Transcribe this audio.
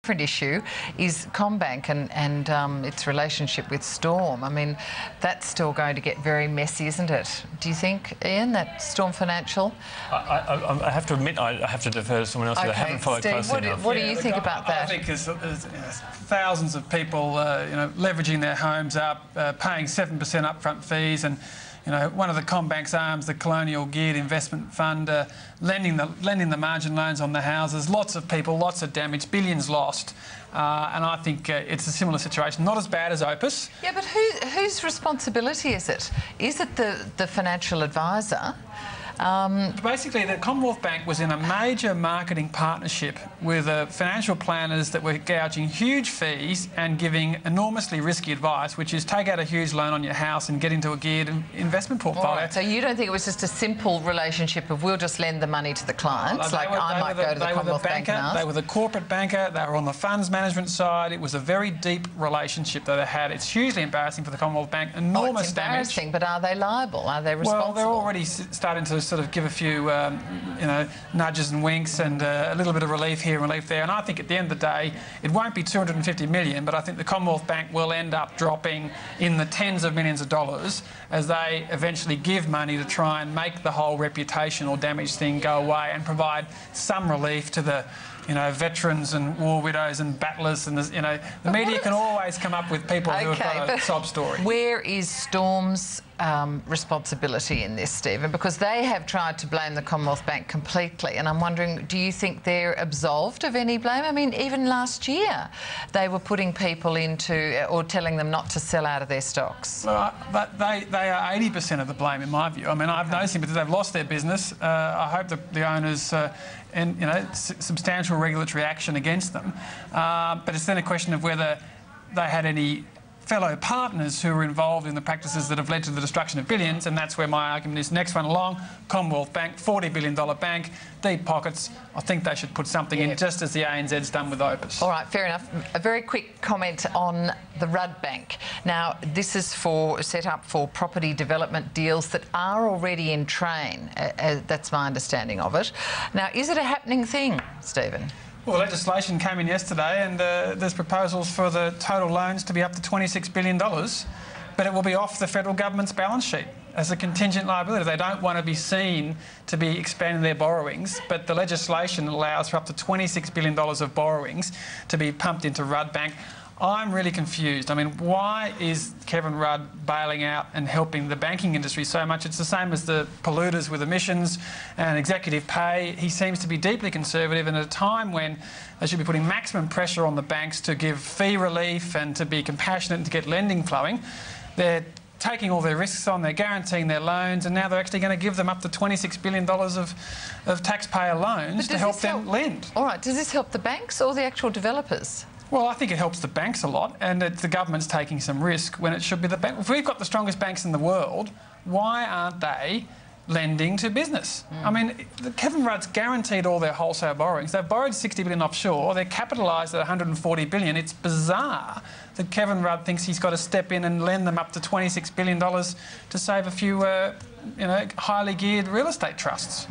different issue is CommBank and its relationship with Storm. I mean, that's still going to get very messy, isn't it? Do you think, Ian, that Storm Financial? I have to admit, I have to defer to someone else, because I haven't followed closely enough. What do you think about that? I think there's thousands of people, leveraging their homes up, paying 7% upfront fees, and one of the CommBank's arms, the Colonial Geared Investment Fund, lending the margin loans on the houses. Lots of people, lots of damage, billions lost. And I think it's a similar situation. Not as bad as Opus. Yeah, but whose responsibility is it? Is it the financial advisor? Basically, the Commonwealth Bank was in a major marketing partnership with financial planners that were gouging huge fees and giving enormously risky advice, which is take out a huge loan on your house and get into a geared investment portfolio. Right, so you don't think it was just a simple relationship of we'll just lend the money to the clients, I might go to the Commonwealth Bank and ask? They were the corporate banker, they were on the funds management side. It was a very deep relationship that they had. It's hugely embarrassing for the Commonwealth Bank, enormous it's embarrassing, damage. But are they liable? Are they responsible? Well, they're already starting to sort of give a few, nudges and winks and a little bit of relief here and relief there. And I think at the end of the day, it won't be 250 million, but I think the Commonwealth Bank will end up dropping in the tens of millions of dollars as they eventually give money to try and make the whole reputation or damage thing go away and provide some relief to the veterans and war widows and battlers, and the media can always come up with people who have got a sob story. Where is Storm's responsibility in this, Stephen? Because they have tried to blame the Commonwealth Bank completely, and I'm wondering, do you think they're absolved of any blame? I mean, even last year they were putting people into, or telling them not to sell out of their stocks. Well, but they are 80% of the blame, in my view. I mean, I've no sympathy. They've lost their business. I hope the owners and substantial regulatory action against them. But it's then a question of whether they had any fellow partners who were involved in the practices that have led to the destruction of billions, and that's where my argument is. Next one along, Commonwealth Bank, $40 billion bank, deep pockets. I think they should put something in, just as the ANZ's done with Opus. All right, fair enough. A very quick comment on the Rudd Bank. Now, this is set up for property development deals that are already in train. That's my understanding of it. Now, is it a happening thing, Stephen? Well, legislation came in yesterday, and there's proposals for the total loans to be up to $26 billion, but it will be off the federal government's balance sheet as a contingent liability. They don't want to be seen to be expanding their borrowings, but the legislation allows for up to $26 billion of borrowings to be pumped into Rudd Bank. I'm really confused. I mean, why is Kevin Rudd bailing out and helping the banking industry so much? It's the same as the polluters with emissions and executive pay. He seems to be deeply conservative, and at a time when they should be putting maximum pressure on the banks to give fee relief and to be compassionate and to get lending flowing, they're taking all their risks on, they're guaranteeing their loans, and now they're actually going to give them up to $26 billion of taxpayer loans to help them lend. All right, does this help the banks or the actual developers? Well, I think it helps the banks a lot, and the government's taking some risk when it should be the bank. If we've got the strongest banks in the world, why aren't they lending to business? I mean, Kevin Rudd's guaranteed all their wholesale borrowings. They've borrowed $60 billion offshore. They're capitalised at $140 billion. It's bizarre that Kevin Rudd thinks he's got to step in and lend them up to $26 billion to save a few, highly geared real estate trusts.